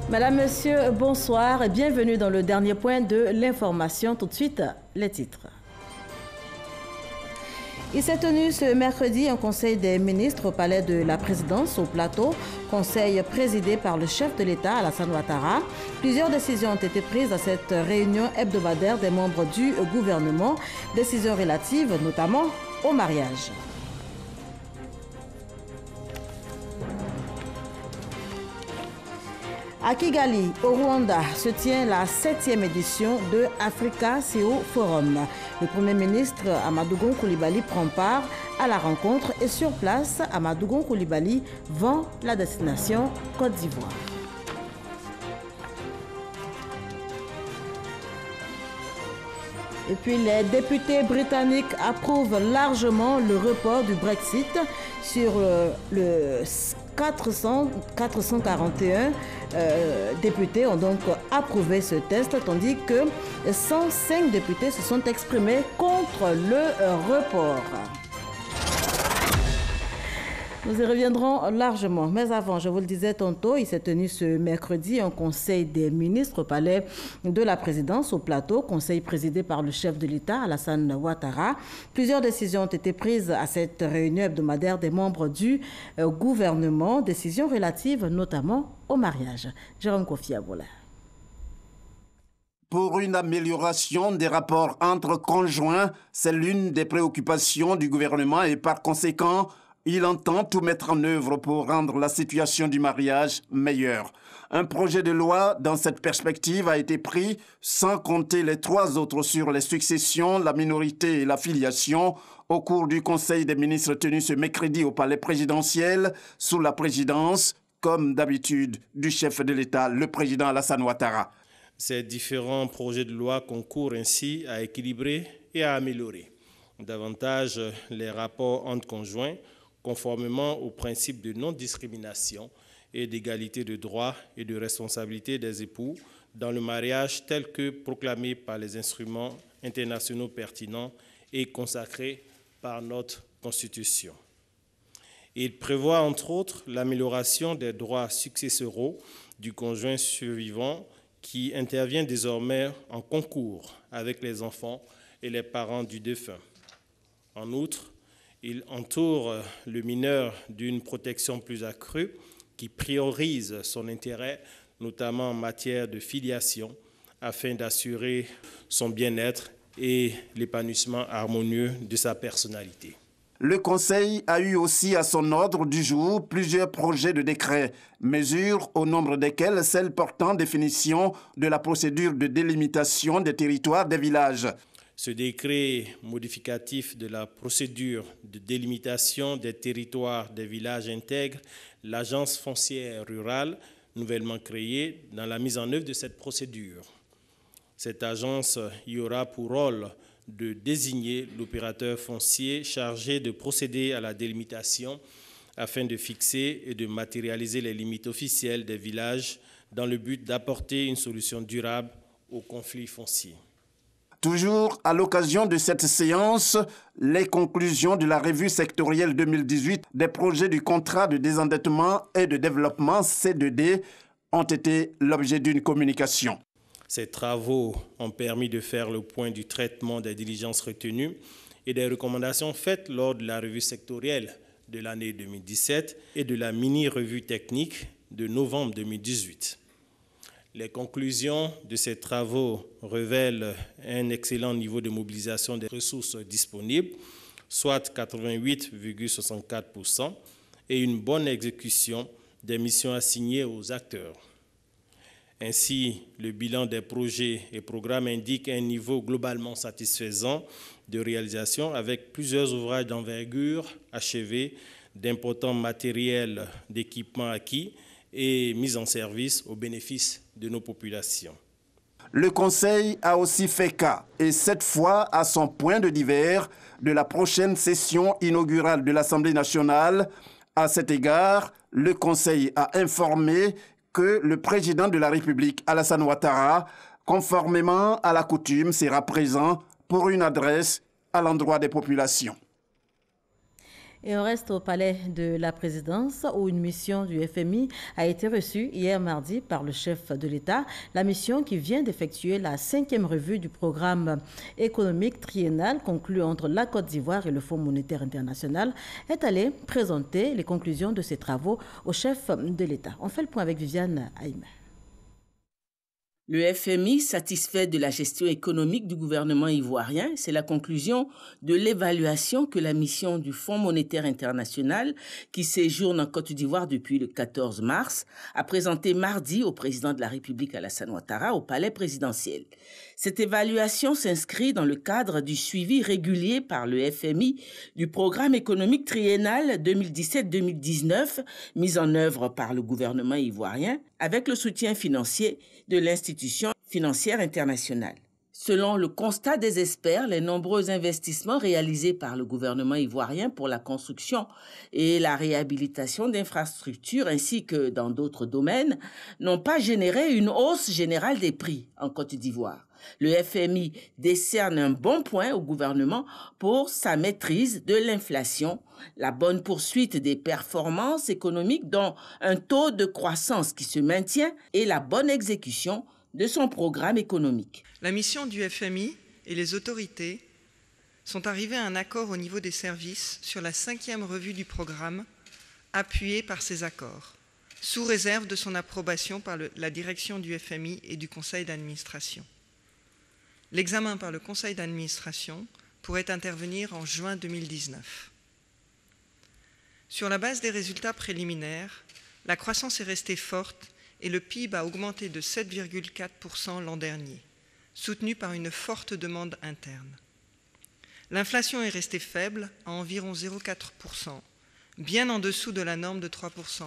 Madame, Monsieur, bonsoir et bienvenue dans le dernier point de l'information. Tout de suite, les titres. Il s'est tenu ce mercredi un conseil des ministres au palais de la présidence au plateau, conseil présidé par le chef de l'État Alassane Ouattara. Plusieurs décisions ont été prises à cette réunion hebdomadaire des membres du gouvernement, décisions relatives notamment au mariage. À Kigali, au Rwanda, se tient la 7e édition de Africa CEO Forum. Le Premier ministre Amadou Gon Coulibaly prend part à la rencontre et sur place, Amadou Gon Coulibaly vend la destination Côte d'Ivoire. Et puis les députés britanniques approuvent largement le report du Brexit sur le 441 députés ont donc approuvé ce test, tandis que 105 députés se sont exprimés contre le report. Nous y reviendrons largement. Mais avant, je vous le disais tantôt, il s'est tenu ce mercredi un conseil des ministres au palais de la présidence au plateau, conseil présidé par le chef de l'État, Alassane Ouattara. Plusieurs décisions ont été prises à cette réunion hebdomadaire des membres du gouvernement, décisions relatives notamment au mariage. Jérôme Kofi Aboula. Pour une amélioration des rapports entre conjoints, c'est l'une des préoccupations du gouvernement et par conséquent, il entend tout mettre en œuvre pour rendre la situation du mariage meilleure. Un projet de loi dans cette perspective a été pris, sans compter les 3 autres sur les successions, la minorité et la filiation, au cours du Conseil des ministres tenu ce mercredi au palais présidentiel, sous la présidence, comme d'habitude, du chef de l'État, le président Alassane Ouattara. Ces différents projets de loi concourent ainsi à équilibrer et à améliorer davantage les rapports entre conjoints, conformément au principe de non-discrimination et d'égalité de droits et de responsabilité des époux dans le mariage tel que proclamé par les instruments internationaux pertinents et consacrés par notre Constitution. Il prévoit entre autres l'amélioration des droits successoraux du conjoint survivant qui intervient désormais en concours avec les enfants et les parents du défunt. En outre, il entoure le mineur d'une protection plus accrue qui priorise son intérêt, notamment en matière de filiation, afin d'assurer son bien-être et l'épanouissement harmonieux de sa personnalité. Le Conseil a eu aussi à son ordre du jour plusieurs projets de décrets, mesures au nombre desquelles celles portant définition de la procédure de délimitation des territoires des villages. Ce décret modificatif de la procédure de délimitation des territoires des villages intègre l'agence foncière rurale nouvellement créée dans la mise en œuvre de cette procédure. Cette agence y aura pour rôle de désigner l'opérateur foncier chargé de procéder à la délimitation afin de fixer et de matérialiser les limites officielles des villages dans le but d'apporter une solution durable aux conflits fonciers. Toujours à l'occasion de cette séance, les conclusions de la revue sectorielle 2018 des projets du contrat de désendettement et de développement C2D ont été l'objet d'une communication. Ces travaux ont permis de faire le point du traitement des diligences retenues et des recommandations faites lors de la revue sectorielle de l'année 2017 et de la mini-revue technique de novembre 2018. Les conclusions de ces travaux révèlent un excellent niveau de mobilisation des ressources disponibles, soit 88,64%, et une bonne exécution des missions assignées aux acteurs. Ainsi, le bilan des projets et programmes indique un niveau globalement satisfaisant de réalisation avec plusieurs ouvrages d'envergure achevés, d'importants matériels d'équipement acquis et mis en service au bénéfice de nos populations. Le Conseil a aussi fait cas, et cette fois à son point de divers, de la prochaine session inaugurale de l'Assemblée nationale. À cet égard, le Conseil a informé que le président de la République, Alassane Ouattara, conformément à la coutume, sera présent pour une adresse à l'endroit des populations. Et on reste au palais de la présidence où une mission du FMI a été reçue hier mardi par le chef de l'État. La mission qui vient d'effectuer la 5e revue du programme économique triennal conclu entre la Côte d'Ivoire et le Fonds monétaire international est allée présenter les conclusions de ses travaux au chef de l'État. On fait le point avec Viviane Haïm. Le FMI satisfait de la gestion économique du gouvernement ivoirien. C'est la conclusion de l'évaluation que la mission du Fonds monétaire international, qui séjourne en Côte d'Ivoire depuis le 14 mars, a présenté mardi au président de la République Alassane Ouattara au palais présidentiel. Cette évaluation s'inscrit dans le cadre du suivi régulier par le FMI du programme économique triennal 2017-2019 mis en œuvre par le gouvernement ivoirien avec le soutien financier de l'institution financière internationale. Selon le constat des experts, les nombreux investissements réalisés par le gouvernement ivoirien pour la construction et la réhabilitation d'infrastructures ainsi que dans d'autres domaines n'ont pas généré une hausse générale des prix en Côte d'Ivoire. Le FMI décerne un bon point au gouvernement pour sa maîtrise de l'inflation, la bonne poursuite des performances économiques dont un taux de croissance qui se maintient et la bonne exécution de son programme économique. La mission du FMI et les autorités sont arrivées à un accord au niveau des services sur la 5e revue du programme, appuyée par ces accords, sous réserve de son approbation par la direction du FMI et du conseil d'administration. L'examen par le conseil d'administration pourrait intervenir en juin 2019. Sur la base des résultats préliminaires, la croissance est restée forte et le PIB a augmenté de 7,4% l'an dernier, soutenu par une forte demande interne. L'inflation est restée faible à environ 0,4%, bien en dessous de la norme de 3%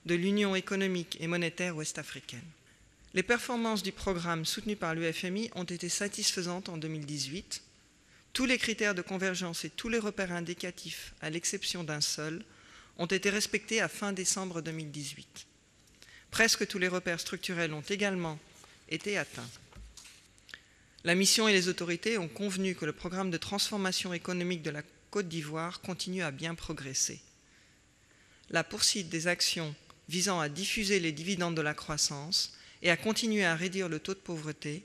de l'Union économique et monétaire ouest-africaine. Les performances du programme soutenu par le FMI ont été satisfaisantes en 2018. Tous les critères de convergence et tous les repères indicatifs, à l'exception d'un seul, ont été respectés à fin décembre 2018. Presque tous les repères structurels ont également été atteints. La mission et les autorités ont convenu que le programme de transformation économique de la Côte d'Ivoire continue à bien progresser. La poursuite des actions visant à diffuser les dividendes de la croissance et à continuer à réduire le taux de pauvreté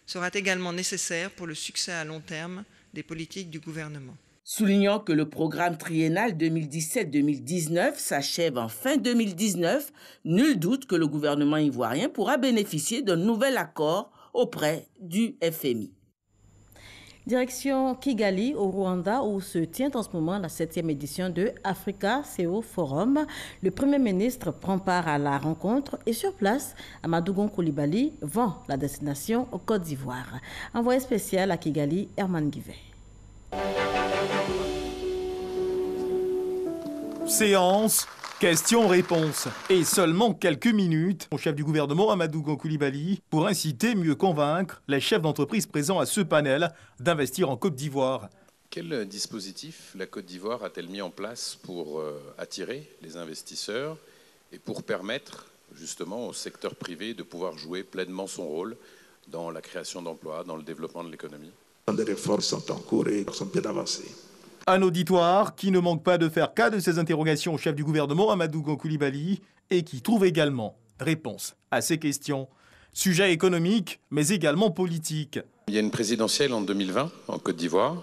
sera également nécessaire pour le succès à long terme des politiques du gouvernement. Soulignant que le programme triennal 2017-2019 s'achève en fin 2019, nul doute que le gouvernement ivoirien pourra bénéficier d'un nouvel accord auprès du FMI. Direction Kigali, au Rwanda, où se tient en ce moment la 7e édition de Africa CO Forum. Le Premier ministre prend part à la rencontre et sur place, Amadou Gon Coulibaly vend la destination au Côte d'Ivoire. Envoyé spécial à Kigali, Herman Guivet. Séance, questions-réponses et seulement quelques minutes au chef du gouvernement Amadou Gon Coulibaly pour inciter, mieux convaincre les chefs d'entreprise présents à ce panel d'investir en Côte d'Ivoire. Quel dispositif la Côte d'Ivoire a-t-elle mis en place pour attirer les investisseurs et pour permettre justement au secteur privé de pouvoir jouer pleinement son rôle dans la création d'emplois, dans le développement de l'économie? Des réformes sont en cours et sont bien avancées. Un auditoire qui ne manque pas de faire cas de ces interrogations au chef du gouvernement Amadou Gon Coulibaly et qui trouve également réponse à ces questions. Sujet économique, mais également politique. Il y a une présidentielle en 2020 en Côte d'Ivoire.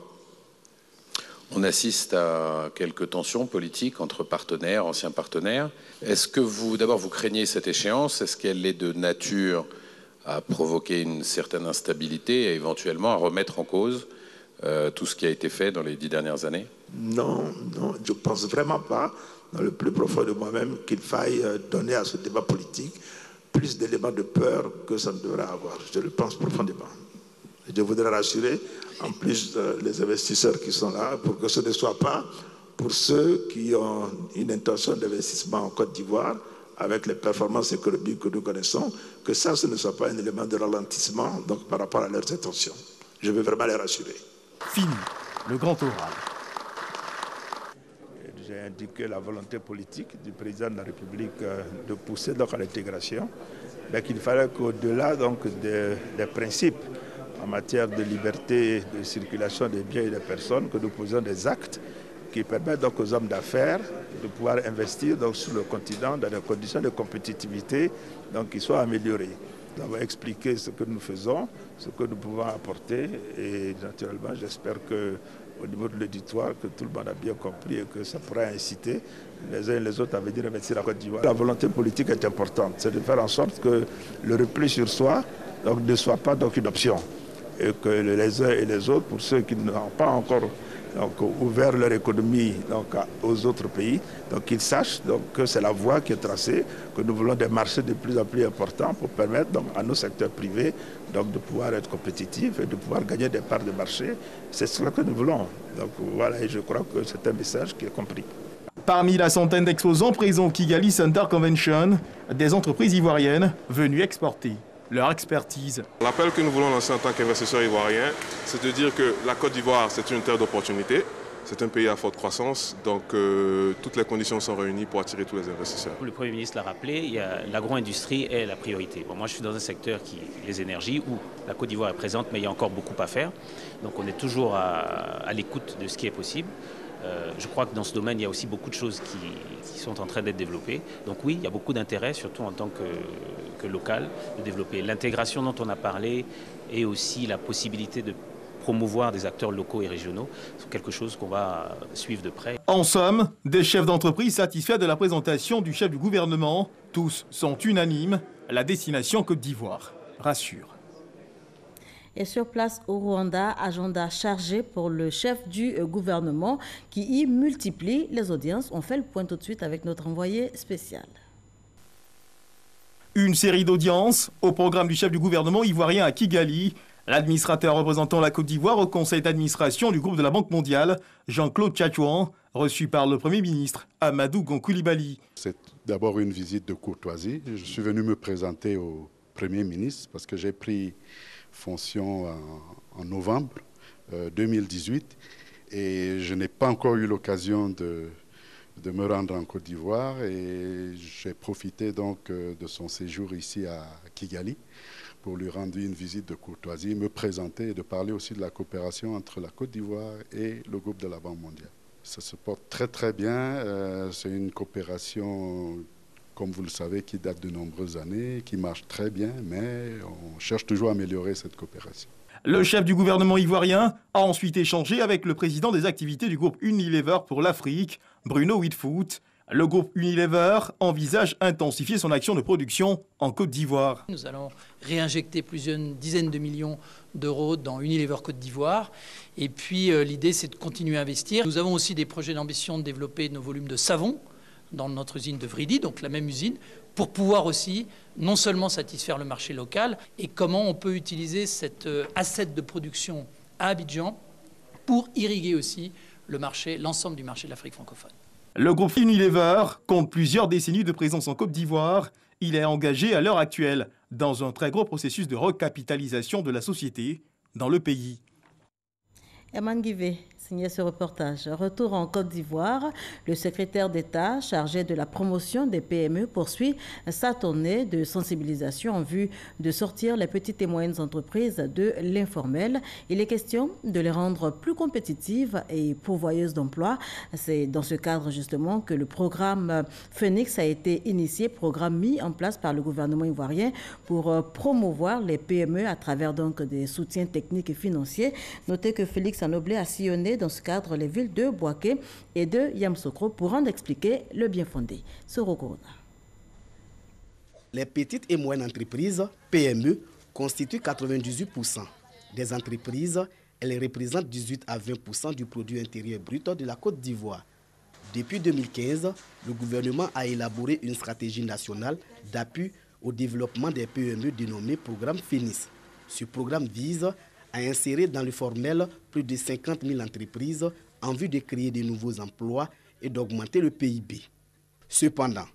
On assiste à quelques tensions politiques entre partenaires, anciens partenaires. Est-ce que vous craignez cette échéance? Est-ce qu'elle est de nature à provoquer une certaine instabilité et éventuellement à remettre en cause tout ce qui a été fait dans les 10 dernières années? Non, je ne pense vraiment pas, dans le plus profond de moi-même, qu'il faille donner à ce débat politique plus d'éléments de peur que ça ne devrait avoir. Je le pense profondément. Je voudrais rassurer, en plus les investisseurs qui sont là, pour que ce ne soit pas pour ceux qui ont une intention d'investissement en Côte d'Ivoire, avec les performances économiques que nous connaissons, que ça, ce ne soit pas un élément de ralentissement donc, par rapport à leurs intentions. Je veux vraiment les rassurer. Fini le grand oral. J'ai indiqué la volonté politique du président de la République de pousser donc à l'intégration, mais qu'il fallait qu'au-delà donc des principes en matière de liberté de circulation des biens et des personnes, que nous posions des actes qui permet donc aux hommes d'affaires de pouvoir investir donc, sur le continent dans des conditions de compétitivité donc, qui soient améliorées. Nous avons expliqué ce que nous faisons, ce que nous pouvons apporter et naturellement j'espère qu'au niveau de l'auditoire que tout le monde a bien compris et que ça pourra inciter les uns et les autres à venir investir à Côte d'Ivoire. La volonté politique est importante, c'est de faire en sorte que le repli sur soi donc, ne soit pas donc, une option et que les uns et les autres, pour ceux qui n'ont pas encore ouvert leur économie donc, aux autres pays, donc qu'ils sachent donc, que c'est la voie qui est tracée, que nous voulons des marchés de plus en plus importants pour permettre donc, à nos secteurs privés donc, de pouvoir être compétitifs et de pouvoir gagner des parts de marché. C'est cela que nous voulons. Donc voilà, et je crois que c'est un message qui est compris. Parmi la centaine d'exposants présents au Kigali Center Convention, des entreprises ivoiriennes venues exporter leur expertise. L'appel que nous voulons lancer en tant qu'investisseurs ivoiriens, c'est de dire que la Côte d'Ivoire, c'est une terre d'opportunités. C'est un pays à forte croissance, donc toutes les conditions sont réunies pour attirer tous les investisseurs. Le Premier ministre l'a rappelé, l'agro-industrie est la priorité. Bon, moi, je suis dans un secteur les énergies, où la Côte d'Ivoire est présente, mais il y a encore beaucoup à faire. Donc on est toujours à l'écoute de ce qui est possible. Je crois que dans ce domaine, il y a aussi beaucoup de choses qui sont en train d'être développées. Donc oui, il y a beaucoup d'intérêt, surtout en tant que local, de développer l'intégration dont on a parlé et aussi la possibilité de promouvoir des acteurs locaux et régionaux. C'est quelque chose qu'on va suivre de près. En somme, des chefs d'entreprise satisfaits de la présentation du chef du gouvernement. Tous sont unanimes. La destination Côte d'Ivoire rassure. Et sur place au Rwanda, agenda chargé pour le chef du gouvernement qui y multiplie les audiences. On fait le point tout de suite avec notre envoyé spécial. Une série d'audiences au programme du chef du gouvernement ivoirien à Kigali. L'administrateur représentant la Côte d'Ivoire au conseil d'administration du groupe de la Banque mondiale, Jean-Claude Tchatchouan, reçu par le Premier ministre Amadou Gon Coulibaly. C'est d'abord une visite de courtoisie. Je suis venu me présenter au Premier ministre parce que j'ai pris fonction en novembre 2018 et je n'ai pas encore eu l'occasion de me rendre en Côte d'Ivoire et j'ai profité donc de son séjour ici à Kigali pour lui rendre une visite de courtoisie, me présenter et de parler aussi de la coopération entre la Côte d'Ivoire et le groupe de la Banque mondiale. Ça se porte très très bien, c'est une coopération, comme vous le savez, qui date de nombreuses années, qui marche très bien, mais on cherche toujours à améliorer cette coopération. Le chef du gouvernement ivoirien a ensuite échangé avec le président des activités du groupe Unilever pour l'Afrique, Bruno Whitfoot. Le groupe Unilever envisage intensifier son action de production en Côte d'Ivoire. Nous allons réinjecter plusieurs dizaines de millions d'euros dans Unilever Côte d'Ivoire. Et puis l'idée, c'est de continuer à investir. Nous avons aussi des projets d'ambition de développer nos volumes de savon dans notre usine de Vridi, donc la même usine, pour pouvoir aussi non seulement satisfaire le marché local, et comment on peut utiliser cet asset de production à Abidjan pour irriguer aussi l'ensemble du marché de l'Afrique francophone. Le groupe Unilever compte plusieurs décennies de présence en Côte d'Ivoire. Il est engagé à l'heure actuelle dans un très gros processus de recapitalisation de la société dans le pays. Eman Guivé signait ce reportage. Retour en Côte d'Ivoire, le secrétaire d'État chargé de la promotion des PME poursuit sa tournée de sensibilisation en vue de sortir les petites et moyennes entreprises de l'informel. Il est question de les rendre plus compétitives et pourvoyeuses d'emplois. C'est dans ce cadre justement que le programme Phoenix a été initié, programme mis en place par le gouvernement ivoirien pour promouvoir les PME à travers donc des soutiens techniques et financiers. Notez que Félix Anoblé a sillonné dans ce cadre les villes de Bouaké et de Yamoussoukro pour en expliquer le bien fondé. Soro. Les petites et moyennes entreprises, PME, constituent 98% des entreprises. Elles représentent 18 à 20% du produit intérieur brut de la Côte d'Ivoire. Depuis 2015, le gouvernement a élaboré une stratégie nationale d'appui au développement des PME dénommée Programme Phoenix. Ce programme vise à insérer dans le formel plus de 50 000 entreprises en vue de créer de nouveaux emplois et d'augmenter le PIB. Cependant,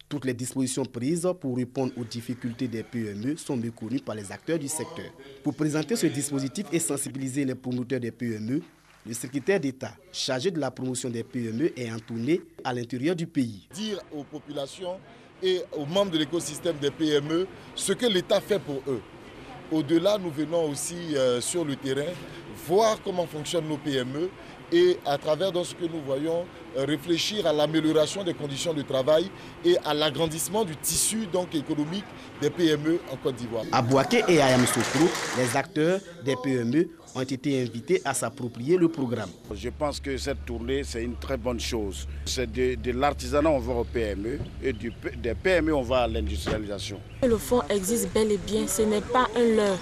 toutes les dispositions prises pour répondre aux difficultés des PME sont méconnues par les acteurs du secteur. Pour présenter ce dispositif et sensibiliser les promoteurs des PME, le secrétaire d'État chargé de la promotion des PME est en tournée à l'intérieur du pays. Dire aux populations et aux membres de l'écosystème des PME ce que l'État fait pour eux. Au-delà, nous venons aussi sur le terrain voir comment fonctionnent nos PME et à travers ce que nous voyons, réfléchir à l'amélioration des conditions de travail et à l'agrandissement du tissu économique des PME en Côte d'Ivoire. À Bouaké et à Yamoussoukro, les acteurs des PME ont été invités à s'approprier le programme. Je pense que cette tournée, c'est une très bonne chose. C'est de l'artisanat, on va au PME, et des PME, on va à l'industrialisation. Le fonds existe bel et bien, ce n'est pas un leurre,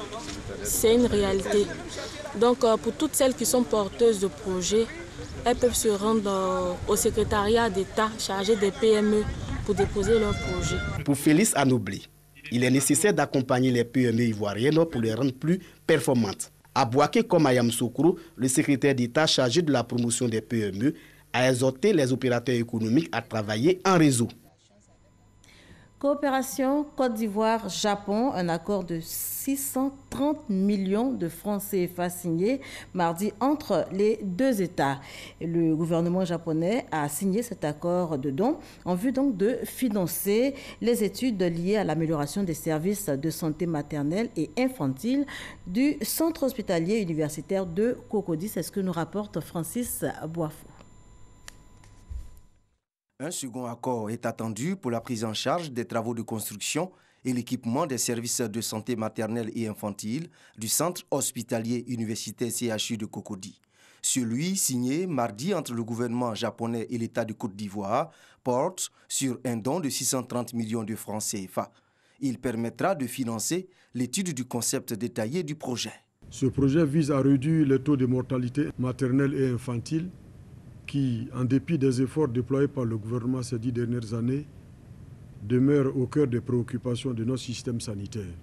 c'est une réalité. Donc pour toutes celles qui sont porteuses de projets, elles peuvent se rendre au secrétariat d'État chargé des PME pour déposer leurs projets. Pour Félix Anoblé, il est nécessaire d'accompagner les PME ivoiriennes pour les rendre plus performantes. À Bouaké comme à Yamoussoukro, le secrétaire d'État chargé de la promotion des PME a exhorté les opérateurs économiques à travailler en réseau. Coopération Côte d'Ivoire-Japon, un accord de 630 millions de francs CFA signé mardi entre les deux États. Le gouvernement japonais a signé cet accord de don en vue donc de financer les études liées à l'amélioration des services de santé maternelle et infantile du centre hospitalier universitaire de Cocody. C'est ce que nous rapporte Francis Boifou. Un second accord est attendu pour la prise en charge des travaux de construction et l'équipement des services de santé maternelle et infantile du centre hospitalier universitaire CHU de Cocody. Celui signé mardi entre le gouvernement japonais et l'État de Côte d'Ivoire porte sur un don de 630 millions de francs CFA. Il permettra de financer l'étude du concept détaillé du projet. Ce projet vise à réduire les taux de mortalité maternelle et infantile qui, en dépit des efforts déployés par le gouvernement ces 10 dernières années, demeure au cœur des préoccupations de notre système sanitaire.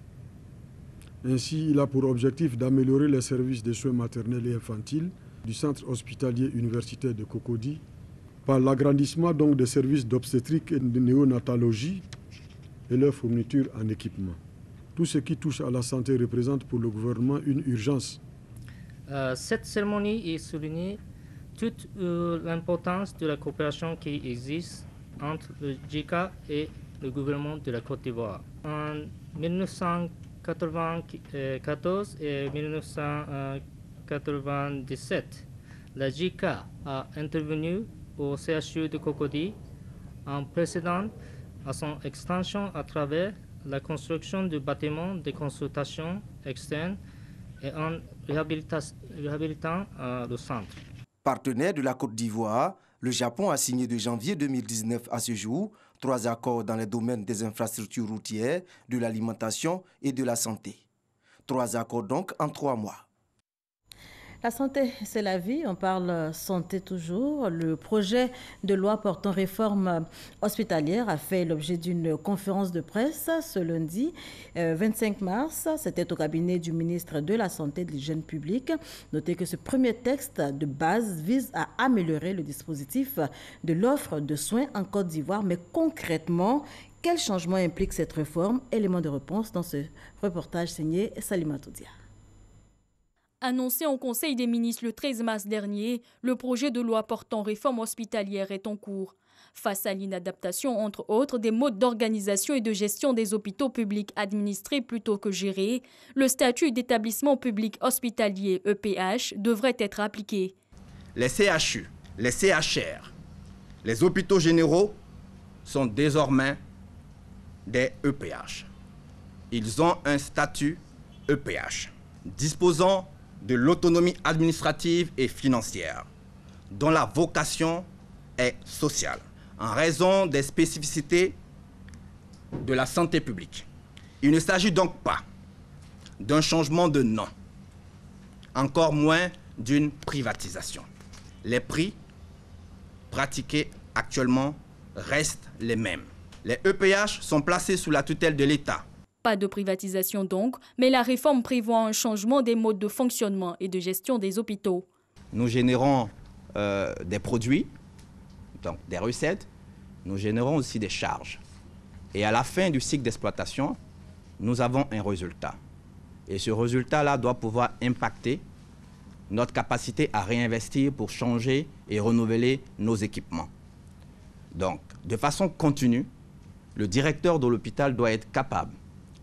Ainsi, il a pour objectif d'améliorer les services de soins maternels et infantiles du centre hospitalier universitaire de Cocody par l'agrandissement des services d'obstétrique et de néonatologie et leur fourniture en équipement. Tout ce qui touche à la santé représente pour le gouvernement une urgence. Cette cérémonie est soulignée toute l'importance de la coopération qui existe entre le JICA et le gouvernement de la Côte d'Ivoire. En 1994 et 1997, la JICA a intervenu au CHU de Cocody en précédant à son extension à travers la construction du bâtiment de consultation externe et en réhabilitant le centre. Partenaire de la Côte d'Ivoire, le Japon a signé de janvier 2019 à ce jour 3 accords dans les domaines des infrastructures routières, de l'alimentation et de la santé. 3 accords donc en 3 mois. La santé, c'est la vie. On parle santé toujours. Le projet de loi portant réforme hospitalière a fait l'objet d'une conférence de presse ce lundi 25 mars. C'était au cabinet du ministre de la Santé et de l'Hygiène publique. Notez que ce premier texte de base vise à améliorer le dispositif de l'offre de soins en Côte d'Ivoire. Mais concrètement, quel changement implique cette réforme? Élément de réponse dans ce reportage signé Salima Toudia. Annoncé en Conseil des ministres le 13 mars dernier, le projet de loi portant réforme hospitalière est en cours. Face à l'inadaptation, entre autres, des modes d'organisation et de gestion des hôpitaux publics administrés plutôt que gérés, le statut d'établissement public hospitalier EPH devrait être appliqué. Les CHU, les CHR, les hôpitaux généraux sont désormais des EPH. Ils ont un statut EPH, disposant de l'autonomie administrative et financière, dont la vocation est sociale, en raison des spécificités de la santé publique. Il ne s'agit donc pas d'un changement de nom, encore moins d'une privatisation. Les prix pratiqués actuellement restent les mêmes. Les EPH sont placés sous la tutelle de l'État. Pas de privatisation donc, mais la réforme prévoit un changement des modes de fonctionnement et de gestion des hôpitaux. Nous générons des produits, donc des recettes, nous générons aussi des charges. Et à la fin du cycle d'exploitation, nous avons un résultat. Et ce résultat-là doit pouvoir impacter notre capacité à réinvestir pour changer et renouveler nos équipements. Donc, de façon continue, le directeur de l'hôpital doit être capable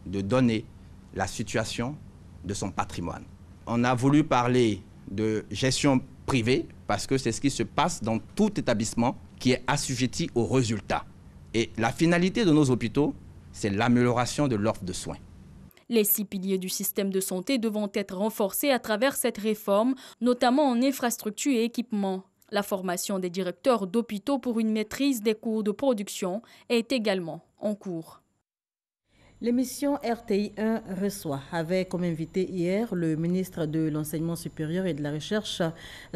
de donner la situation de son patrimoine. On a voulu parler de gestion privée parce que c'est ce qui se passe dans tout établissement qui est assujetti aux résultats. Et la finalité de nos hôpitaux, c'est l'amélioration de l'offre de soins. Les 6 piliers du système de santé devront être renforcés à travers cette réforme, notamment en infrastructures et équipements. La formation des directeurs d'hôpitaux pour une maîtrise des coûts de production est également en cours. L'émission RTI 1 reçoit avait comme invité hier le ministre de l'Enseignement supérieur et de la Recherche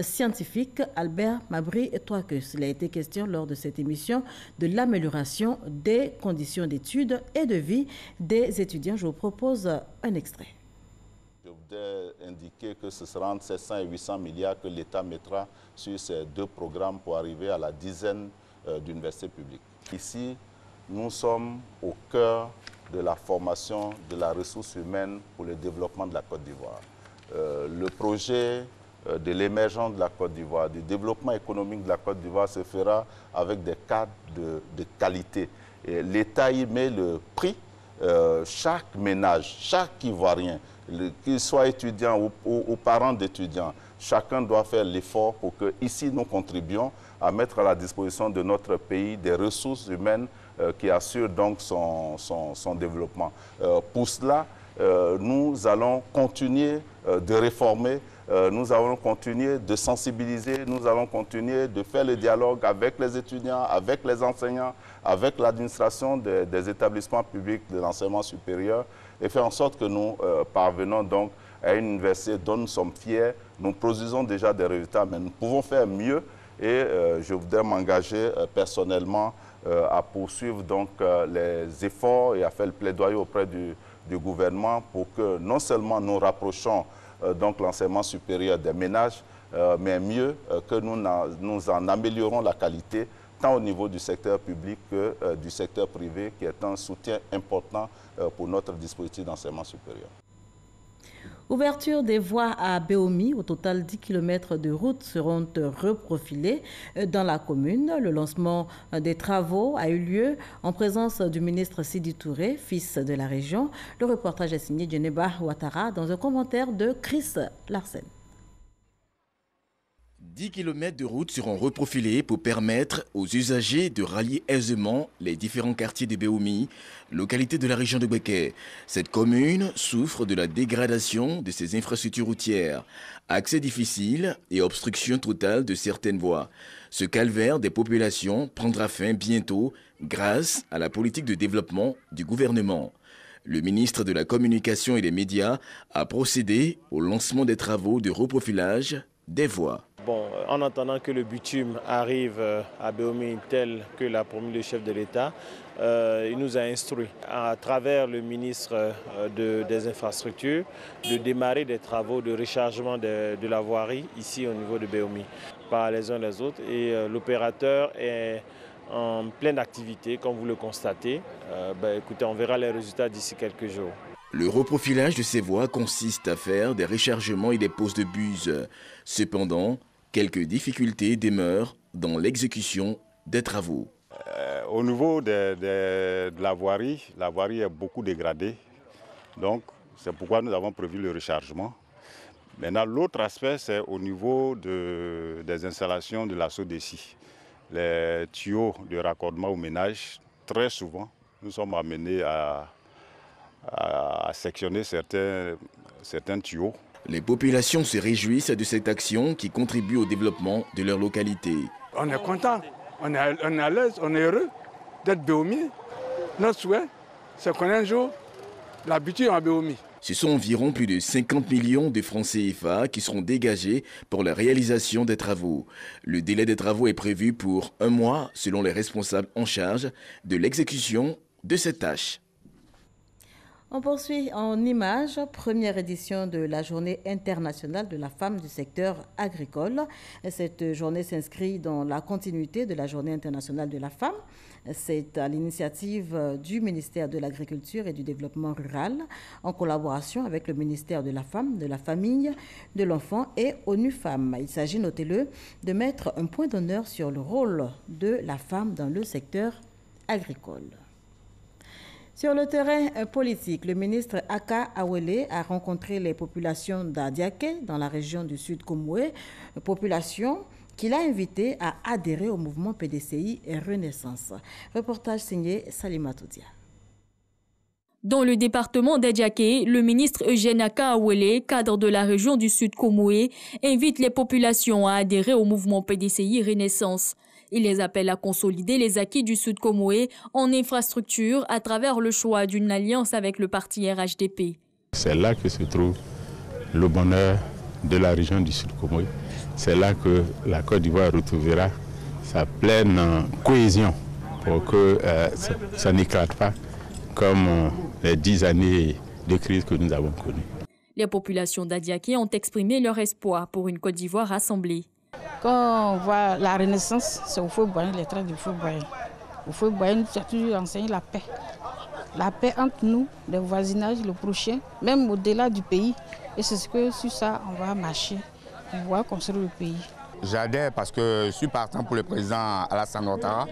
scientifique, Albert Mabry-Touakeus. Il a été question lors de cette émission de l'amélioration des conditions d'études et de vie des étudiants. Je vous propose un extrait. Je voudrais indiquer que ce sera entre 700 et 800 milliards que l'État mettra sur ces 2 programmes pour arriver à la dizaine d'universités publiques. Ici, nous sommes au cœur de la formation de la ressource humaine pour le développement de la Côte d'Ivoire. Le projet de l'émergence de la Côte d'Ivoire, du développement économique de la Côte d'Ivoire se fera avec des cadres de qualité. L'État y met le prix. Chaque ménage, chaque Ivoirien, qu'il soit étudiant ou parent d'étudiants, chacun doit faire l'effort pour que ici nous contribuions à mettre à la disposition de notre pays des ressources humaines qui assurent donc son développement. Pour cela, nous allons continuer de réformer, nous allons continuer de sensibiliser, nous allons continuer de faire le dialogue avec les étudiants, avec les enseignants, avec l'administration des établissements publics de l'enseignement supérieur et faire en sorte que nous parvenons donc à une université dont nous sommes fiers. Nous produisons déjà des résultats, mais nous pouvons faire mieux et je voudrais m'engager personnellement à poursuivre donc les efforts et à faire le plaidoyer auprès du gouvernement pour que non seulement nous rapprochons donc l'enseignement supérieur des ménages, mais mieux que nous en améliorons la qualité tant au niveau du secteur public que du secteur privé qui est un soutien important pour notre dispositif d'enseignement supérieur. Ouverture des voies à Béomi. Au total, 10 km de routes seront reprofilés dans la commune. Le lancement des travaux a eu lieu en présence du ministre Sidi Touré, fils de la région. Le reportage est signé Djeneba Ouattara dans un commentaire de Chris Larsen. 10 km de routes seront reprofilés pour permettre aux usagers de rallier aisément les différents quartiers de Béomi, localité de la région de Béké. Cette commune souffre de la dégradation de ses infrastructures routières, accès difficile et obstruction totale de certaines voies. Ce calvaire des populations prendra fin bientôt grâce à la politique de développement du gouvernement. Le ministre de la Communication et des Médias a procédé au lancement des travaux de reprofilage des voies. Bon, en attendant que le bitume arrive à Béomi tel que l'a promis le chef de l'État, il nous a instruit, à travers le ministre des Infrastructures, de démarrer des travaux de rechargement de la voirie ici au niveau de Béomi, par les uns les autres. Et l'opérateur est en pleine activité, comme vous le constatez. Écoutez, on verra les résultats d'ici quelques jours. Le reprofilage de ces voies consiste à faire des rechargements et des pauses de bus. Cependant, quelques difficultés demeurent dans l'exécution des travaux. Au niveau de la voirie est beaucoup dégradée. Donc, c'est pourquoi nous avons prévu le rechargement. Maintenant, l'autre aspect, c'est au niveau des installations de la SODECI. Les tuyaux de raccordement au ménage, très souvent, nous sommes amenés à sectionner certains tuyaux. Les populations se réjouissent de cette action qui contribue au développement de leur localité. On est content, on est à l'aise, on est heureux d'être Béomi. Notre souhait, c'est qu'on ait un jour l'habitude à Béomi. Ce sont environ plus de 50 millions de francs CFA qui seront dégagés pour la réalisation des travaux. Le délai des travaux est prévu pour 1 mois selon les responsables en charge de l'exécution de cette tâche. On poursuit en images, première édition de la Journée internationale de la femme du secteur agricole. Cette journée s'inscrit dans la continuité de la Journée internationale de la femme. C'est à l'initiative du ministère de l'Agriculture et du Développement rural, en collaboration avec le ministère de la Femme, de la Famille, de l'Enfant et ONU Femmes. Il s'agit, notez-le, de mettre un point d'honneur sur le rôle de la femme dans le secteur agricole. Sur le terrain politique, le ministre Aka Awele a rencontré les populations d'Adiaké dans la région du Sud Komoué, population qu'il a invité à adhérer au mouvement PDCI et Renaissance. Reportage signé Salima Toudia. Dans le département d'Adiaké, le ministre Eugène Aka Awele, cadre de la région du Sud Komoué, invite les populations à adhérer au mouvement PDCI Renaissance. Il les appelle à consolider les acquis du Sud Komoué en infrastructure à travers le choix d'une alliance avec le parti RHDP. C'est là que se trouve le bonheur de la région du Sud Komoué. C'est là que la Côte d'Ivoire retrouvera sa pleine cohésion pour que ça n'éclate pas comme les 10 années de crise que nous avons connues. Les populations d'Adiaké ont exprimé leur espoir pour une Côte d'Ivoire rassemblée. Quand on voit la Renaissance, c'est au Feu-Boyen, les traits du Feu-Boyen. Au Feu-Boyen, nous avons toujours enseigné la paix. La paix entre nous, le voisinage, le prochain, même au-delà du pays. Et c'est ce que sur ça, on va marcher pour pouvoir construire le pays. J'adhère parce que je suis partant pour le président Alassane Ouattara,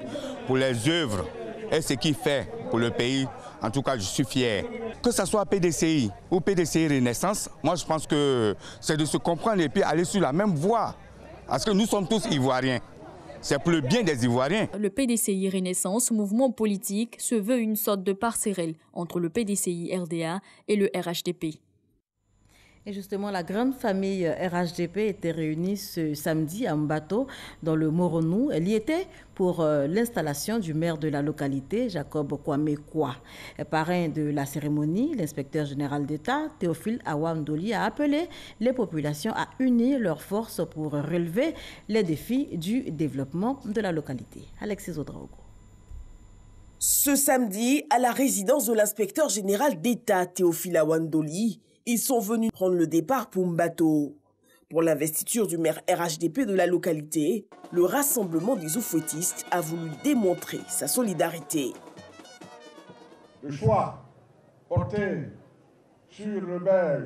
pour les œuvres et ce qu'il fait pour le pays. En tout cas, je suis fier. Que ce soit PDCI ou PDCI Renaissance, moi je pense que c'est de se comprendre et puis aller sur la même voie. Parce que nous sommes tous Ivoiriens. C'est pour le bien des Ivoiriens. Le PDCI Renaissance, mouvement politique, se veut une sorte de passerelle entre le PDCI RDA et le RHDP. Et justement, la grande famille RHDP était réunie ce samedi à Mbato, dans le Moronou. Elle y était pour l'installation du maire de la localité, Jacob Kwame Kwa. Parrain de la cérémonie, l'inspecteur général d'État, Théophile Awandoli, a appelé les populations à unir leurs forces pour relever les défis du développement de la localité. Alexis Odraogo. Ce samedi, à la résidence de l'inspecteur général d'État, Théophile Awandoli, ils sont venus prendre le départ pour Mbato. Pour l'investiture du maire RHDP de la localité, le rassemblement des oufouettistes a voulu démontrer sa solidarité. Le choix porté sur le maire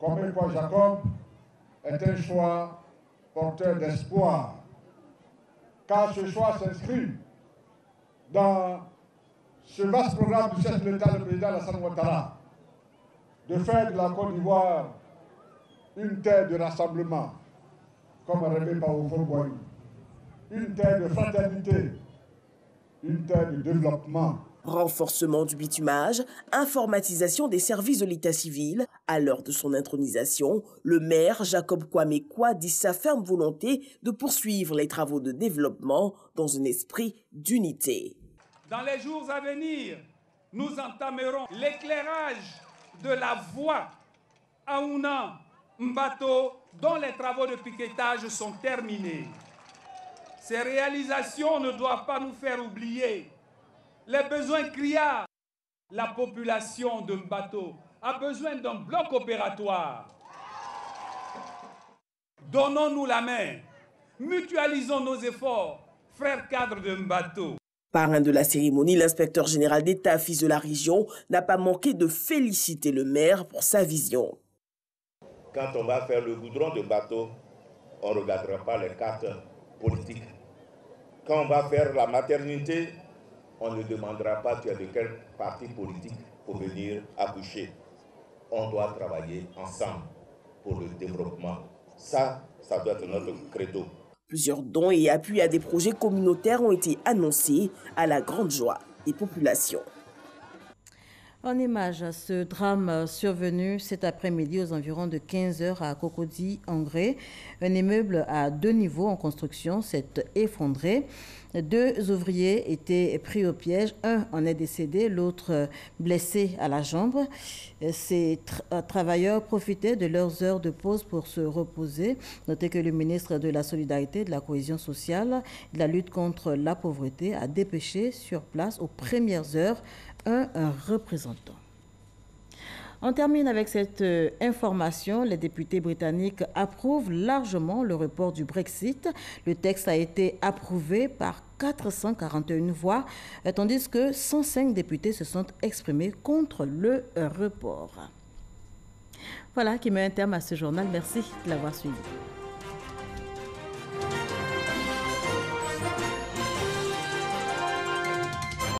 Kwame Kwa Jacob est un choix porteur d'espoir, car ce choix s'inscrit dans ce vaste programme du chef de l'État, le président Alassane Ouattara, de faire de la Côte d'Ivoire une terre de rassemblement, comme rêvé par Oufou-Boigny, une terre de fraternité, une terre de développement. Renforcement du bitumage, informatisation des services de l'état civil. À l'heure de son intronisation, le maire Jacob Kwame Kwa dit sa ferme volonté de poursuivre les travaux de développement dans un esprit d'unité. Dans les jours à venir, nous entamerons l'éclairage de la voie Aouna Mbato, dont les travaux de piquetage sont terminés. Ces réalisations ne doivent pas nous faire oublier les besoins criards. La population de Mbato a besoin d'un bloc opératoire. Donnons-nous la main, mutualisons nos efforts, frères cadres de Mbato. Parrain de la cérémonie, l'inspecteur général d'État, fils de la région, n'a pas manqué de féliciter le maire pour sa vision. Quand on va faire le goudron de bateau, on ne regardera pas les cartes politiques. Quand on va faire la maternité, on ne demandera pas tu es de quel parti politique pour venir accoucher. On doit travailler ensemble pour le développement. Ça doit être notre credo. Plusieurs dons et appuis à des projets communautaires ont été annoncés à la grande joie des populations. En image, ce drame survenu cet après-midi aux environs de 15 h à Cocody-Angré. Un immeuble à 2 niveaux en construction s'est effondré. 2 ouvriers étaient pris au piège. Un en est décédé, l'autre blessé à la jambe. Ces travailleurs profitaient de leurs heures de pause pour se reposer. Notez que le ministre de la Solidarité, de la Cohésion sociale et de la lutte contre la pauvreté a dépêché sur place aux premières heures un représentant. On termine avec cette information. Les députés britanniques approuvent largement le report du Brexit. Le texte a été approuvé par 441 voix, tandis que 105 députés se sont exprimés contre le report. Voilà qui met un terme à ce journal. Merci de l'avoir suivi.